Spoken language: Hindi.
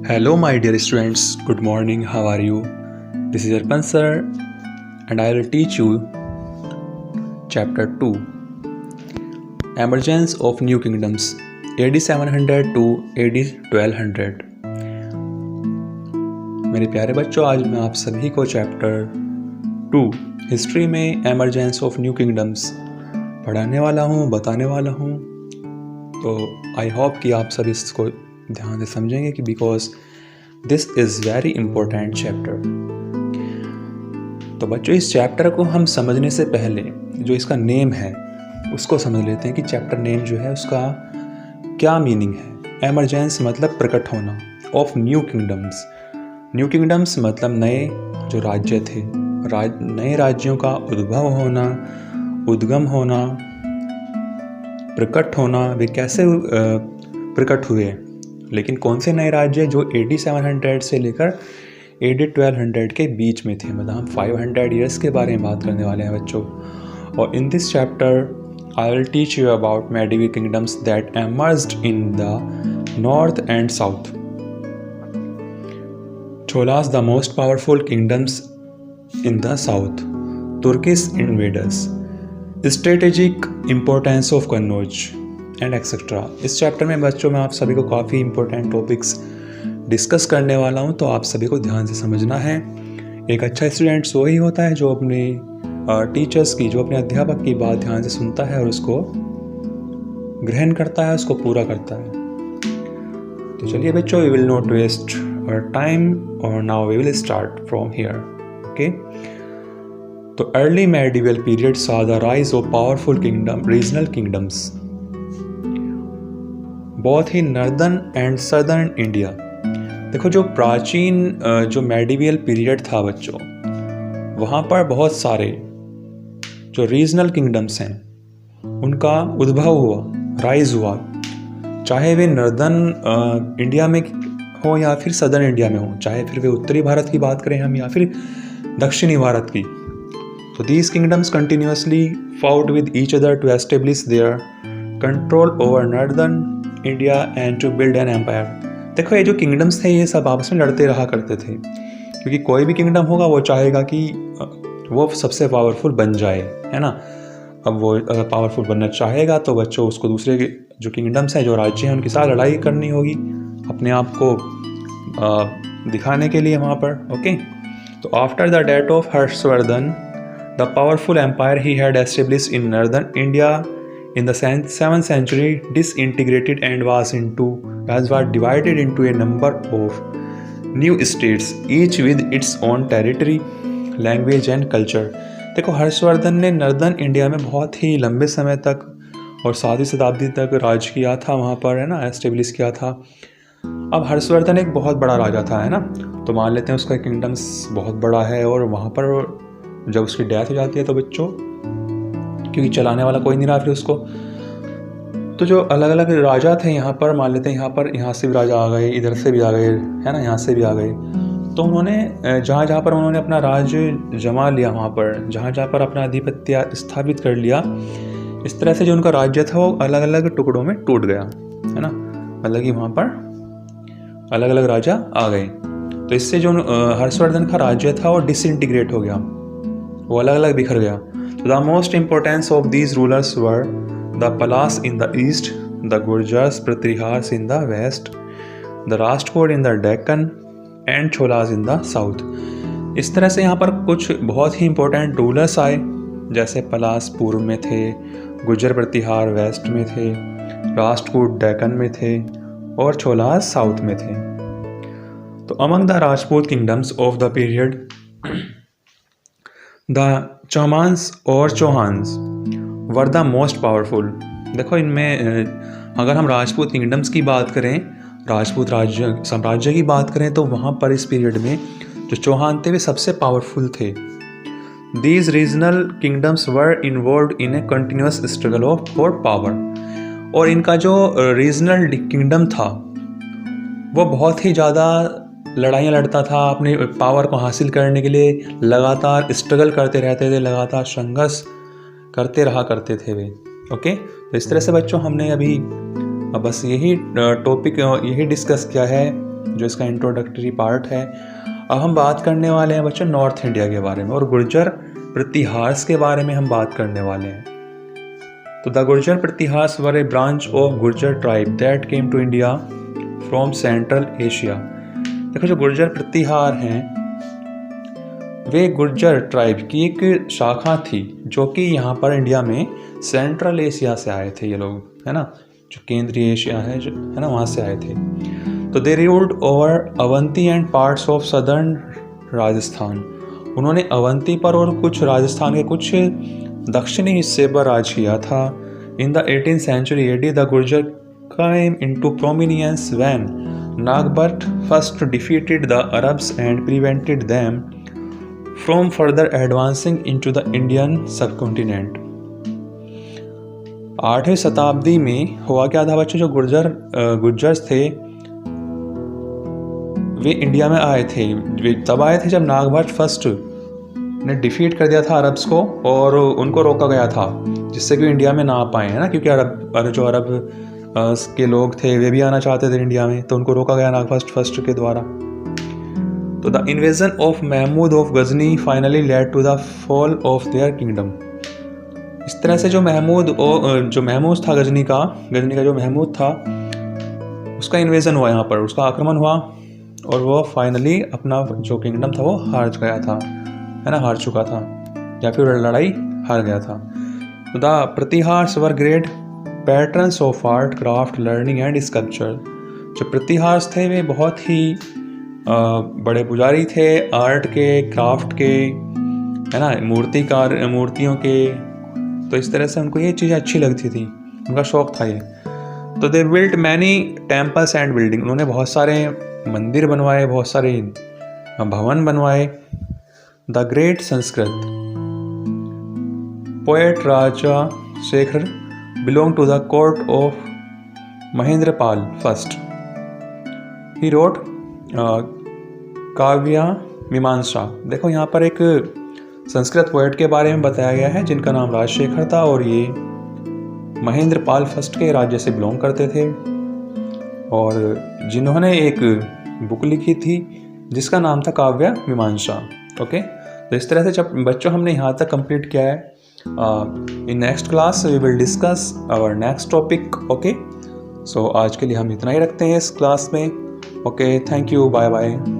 Hello, my dear students. Good morning. How are you? This is Arpan sir, and I will teach you Chapter 2 Emergence of New Kingdoms AD 700 to AD 1200। मेरे प्यारे बच्चों, आज मैं आप सभी को चैप्टर 2 हिस्ट्री में एमरजेंस ऑफ न्यू किंगडम्स पढ़ाने वाला हूँ, बताने वाला हूँ। तो आई होप कि आप सभी इसको ध्यान से समझेंगे कि because this is very important chapter. तो बच्चों, इस चैप्टर को हम समझने से पहले जो इसका नेम है उसको समझ लेते हैं कि चैप्टर नेम जो है उसका क्या मीनिंग है। एमरजेंस मतलब प्रकट होना, of new kingdoms. New kingdoms मतलब नए जो राज्य थे, नए राज्यों का उद्भव होना, उद्गम होना, प्रकट होना। वे कैसे प्रकट हुए, लेकिन कौन से नए राज्य जो AD 700 से लेकर AD 1200 के बीच में थे। मतलब हम 500 ईयर्स के बारे में बात करने वाले हैं बच्चों। और in this chapter I will teach you about medieval kingdoms that emerged in the north and south. Cholas, the most powerful kingdoms in the south, Turkish invaders, strategic importance of Kannauj and etcetera. इस चैप्टर में बच्चों मैं आप सभी को काफ़ी इंपॉर्टेंट टॉपिक्स डिस्कस करने वाला हूँ, तो आप सभी को ध्यान से समझना है। एक अच्छा स्टूडेंट वही होता है जो अपने टीचर्स की, जो अपने अध्यापक की बात ध्यान से सुनता है और उसको ग्रहण करता है, उसको पूरा करता है। तो चलिए बच्चों, we will not waste our time और now we will start from here. Okay, तो early medieval period saw the rise of powerful kingdom, regional kingdoms बहुत ही नॉर्दर्न एंड सदर्न इंडिया। देखो, जो प्राचीन जो मेडिवल पीरियड था बच्चों, वहाँ पर बहुत सारे जो रीजनल किंगडम्स हैं उनका उद्भव हुआ, राइज हुआ। चाहे वे नॉर्दर्न इंडिया में हो या फिर सदर्न इंडिया में हो, चाहे फिर वे उत्तरी भारत की बात करें हम या फिर दक्षिणी भारत की। तो these kingdoms continuously fought with each other to establish their control over northern India and to build an empire. देखो, ये जो किंगडम्स थे ये सब आपस में लड़ते रहा करते थे, क्योंकि कोई भी किंगडम होगा वो चाहेगा कि वो सबसे पावरफुल बन जाए, है ना। अब वो पावरफुल बनना चाहेगा तो बच्चों उसको दूसरे जो किंगडम्स हैं, जो राज्य हैं, उनके साथ लड़ाई करनी होगी अपने आप को दिखाने के लिए वहाँ पर। ओके, तो after the death of Harshavardhana the powerful empire he had established in northern India in the 7th century disintegrated and was divided into a number of new states, each with its own territory, language and culture। देखो, हर्षवर्धन ने नॉर्दर्न इंडिया में बहुत ही लंबे समय तक और 7वीं शताब्दी तक राज किया था, वहाँ पर, है ना, एस्टेब्लिश किया था। अब हर्षवर्धन एक बहुत बड़ा राजा था, है ना, तो मान लेते हैं उसका किंगडम्स बहुत बड़ा है। और वहाँ पर जब उसकी डेथ हो जाती है तो बच्चों, क्योंकि चलाने वाला कोई नहीं रहा फिर उसको, तो जो अलग अलग राजा थे यहाँ पर, मान लेते हैं यहाँ से भी राजा आ गए, इधर से भी आ गए, है ना, यहाँ से भी आ गए। तो उन्होंने जहाँ पर उन्होंने अपना राज्य जमा लिया, वहाँ पर जहाँ पर अपना आधिपत्य स्थापित कर लिया, इस तरह से जो उनका राज्य था वो अलग अलग टुकड़ों में टूट गया, है ना। मतलब कि वहाँ पर अलग अलग राजा आ गए, तो इससे जो हर्षवर्धन का राज्य था वो डिसइंटीग्रेट हो गया, वो अलग अलग बिखर गया। The most importance of these rulers were the Palas in the east, the Gurjars Pratihars in the west, the Rajkot in the Deccan and Cholas in the south। इस तरह से यहाँ पर कुछ बहुत ही important rulers आए, जैसे पलास पूर्व में थे, गुर्जर प्रतिहार वेस्ट में थे, राष्ट्रकूट डेक्कन में थे और छोलास साउथ में थे। तो among the Rajput kingdoms of the period the चौमांस और Chauhans were the most powerful. देखो, इनमें अगर हम राजपूत किंगडम्स की बात करें, राजपूत राज्य साम्राज्य की बात करें, तो वहाँ पर इस पीरियड में जो चौहान थे वे सबसे पावरफुल थे। These regional kingdoms were involved in a continuous struggle of for power. और इनका जो रीजनल किंगडम था वो बहुत ही ज़्यादा लड़ाइयाँ लड़ता था, अपने पावर को हासिल करने के लिए लगातार स्ट्रगल करते रहते थे, लगातार संघर्ष करते रहा करते थे वे। ओके, तो इस तरह से बच्चों हमने अभी बस यही टॉपिक यही डिस्कस किया है जो इसका इंट्रोडक्टरी पार्ट है। अब हम बात करने वाले हैं बच्चों नॉर्थ इंडिया के बारे में और गुर्जर प्रतिहास के बारे में हम बात करने वाले हैं। तो the Gurjar Pratiharas were a branch of Gurjar tribe that came to India from central Asia. देखो जो गुर्जर प्रतिहार हैं वे गुर्जर ट्राइब की एक शाखा थी जो कि यहाँ पर इंडिया में सेंट्रल एशिया से आए थे ये लोग, है ना, जो केंद्रीय एशिया है जो है ना वहाँ से आए थे। तो दे ruled over Avanti and parts of southern Rajasthan. उन्होंने अवंती पर और कुछ राजस्थान के कुछ दक्षिणी हिस्से पर राज किया था। In the 18th century AD the Gurjar came into prominence when Nagbert first defeated the Arabs and prevented them from further advancing into the Indian subcontinent। 8वीं शताब्दी में हुआ क्या था बच्चों, जो गुर्जर्स थे वे इंडिया में आए थे। वे तब आए थे जब नागभट्ट फर्स्ट ने डिफीट कर दिया था अरब्स को और उनको रोका गया था जिससे कि इंडिया में ना आ पाए, है ना, क्योंकि अरब के लोग थे वे भी आना चाहते थे इंडिया में, तो उनको रोका गया नागभट्ट फर्स्ट के द्वारा। तो the invasion of Mahmud of Ghazni finally led to the fall of their kingdom. इस तरह से जो महमूद था गजनी का जो महमूद था उसका इन्वेजन हुआ, यहाँ पर उसका आक्रमण हुआ और वो फाइनली अपना जो किंगडम था वो हार गया था, है ना, हार चुका था या फिर लड़ाई हार गया था। The Pratiharas were great patrons of art craft learning and sculpture. जो प्रतिहार्स थे वे बहुत ही बड़े पुजारी थे आर्ट के, क्राफ्ट के, है ना, मूर्तियों के। तो इस तरह से उनको ये चीज़ें अच्छी लगती थी, उनका शौक था ये। तो they built many temples and building. उन्होंने बहुत सारे मंदिर बनवाए, बहुत सारे भवन बनवाए। The great Sanskrit poet Raja Shekhar belong to the court of Mahendrapala first. He wrote Kavya Mimamsa. देखो यहाँ पर एक संस्कृत पोएट के बारे में बताया गया है जिनका नाम राजशेखर था और ये महेंद्रपाल फर्स्ट के राज्य से बिलोंग करते थे और जिन्होंने एक बुक लिखी थी जिसका नाम था काव्य मीमांसा। ओके, तो इस तरह से जब बच्चों हमने यहाँ तक कंप्लीट किया है। In next class we will discuss our next topic. Okay, so आज के लिए हम इतना ही रखते हैं इस क्लास में। Okay, thank you, bye bye.